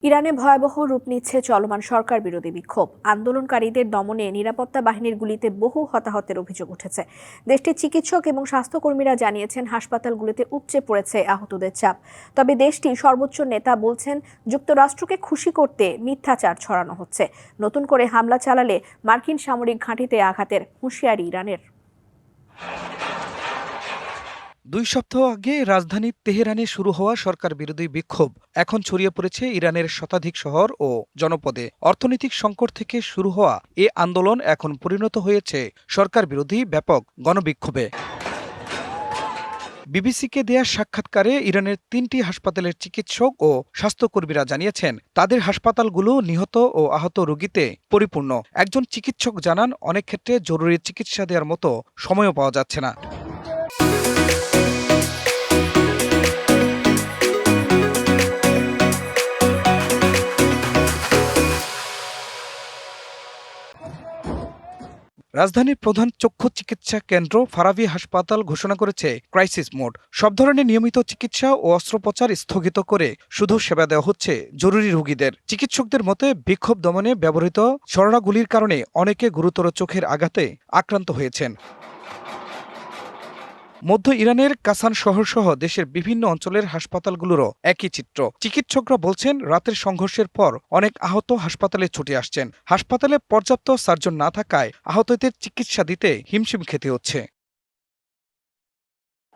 ইরানে ভয়াবহ রূপ নিচ্ছে চলমান সরকার বিরোধী বিক্ষোভ। আন্দোলনকারীদের দমনে নিরাপত্তা বাহিনীর গুলিতে বহু হতাহতের অভিযোগ উঠেছে। দেশটির চিকিৎসক এবং স্বাস্থ্যকর্মীরা জানিয়েছেন হাসপাতালগুলিতে উপচে পড়েছে আহতদের চাপ। তবে দেশটির সর্বোচ্চ নেতা বলছেন যুক্তরাষ্ট্রকে খুশি করতে মিথ্যাচার ছড়ানো হচ্ছে। নতুন করে হামলা চালালে মার্কিন সামরিক ঘাঁটিতে আঘাতের হুঁশিয়ারি ইরানের। 2 সপ্তাহ আগে রাজধানী তেহরানে শুরু হওয়া সরকার বিরোধী বিক্ষোভ এখন ছড়িয়ে পড়েছে ইরানের শতাধিক শহর ও জনপদে। অর্থনৈতিক সংকট থেকে শুরু হওয়া এ আন্দোলন এখন পরিণত হয়েছে সরকার বিরোধী ব্যাপক গণবিক্ষোভে। বিবিসিকে দেয়া সাক্ষাৎকারে ইরানের 3টি হাসপাতালের চিকিৎসক ও স্বাস্থ্যকর্মীরা জানিয়েছেন তাদের হাসপাতালগুলো নিহত ও আহত রোগীতে পরিপূর্ণ। একজন চিকিৎসক জানান অনেক ক্ষেত্রে জরুরি চিকিৎসা দেওয়ার মতো সময়ও পাওয়া যাচ্ছে না। রাজধানীর প্রধান চক্ষু চিকিৎসা কেন্দ্র ফারাভি হাসপাতাল ঘোষণা করেছে ক্রাইসিস মোড। সব ধরনের নিয়মিত চিকিৎসা ও অস্ত্রোপচার স্থগিত করে শুধু সেবা দেওয়া হচ্ছে জরুরি রোগীদের। চিকিৎসকদের মতে বিক্ষোভ দমনে ব্যবহৃত ছড়াগুলির কারণে অনেকে গুরুতর চোখের আঘাতে আক্রান্ত হয়েছেন। মধ্য ইরানের কাসান শহরসহ দেশের বিভিন্ন অঞ্চলের হাসপাতালগুলোরও একই চিত্র। চিকিৎসকরা বলছেন রাতের সংঘর্ষের পর অনেক আহত হাসপাতালে ছুটে আসছেন। হাসপাতালে পর্যাপ্ত সার্জন না থাকায় আহতদের চিকিৎসা দিতে হিমশিম খেতে হচ্ছে।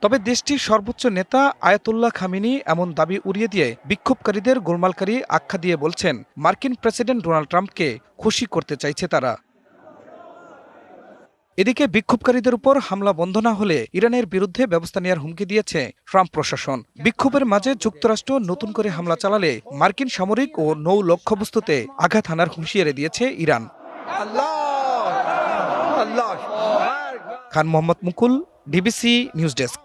তবে দেশটির সর্বোচ্চ নেতা আয়াতুল্লাহ খামেনি এমন দাবি উড়িয়ে দিয়ে বিক্ষোভকারীদের গোলমালকারী আখ্যা দিয়ে বলছেন মার্কিন প্রেসিডেন্ট ডোনাল্ড ট্রাম্পকে খুশি করতে চাইছে তারা। এদিকে বিক্ষোভকারীদের উপর হামলা বন্ধ না হলে ইরানের বিরুদ্ধে ব্যবস্থা নেওয়ার হুমকি দিয়েছে ট্রাম্প প্রশাসন। বিক্ষোভের মাঝে যুক্তরাষ্ট্র নতুন করে হামলা চালালে মার্কিন সামরিক ও নৌ লক্ষ্যবস্তুতে আঘাত হানার হুঁশিয়ারি দিয়েছে ইরান। খান মোহাম্মদ মুকুল, ডিবিসি নিউজ ডেস্ক।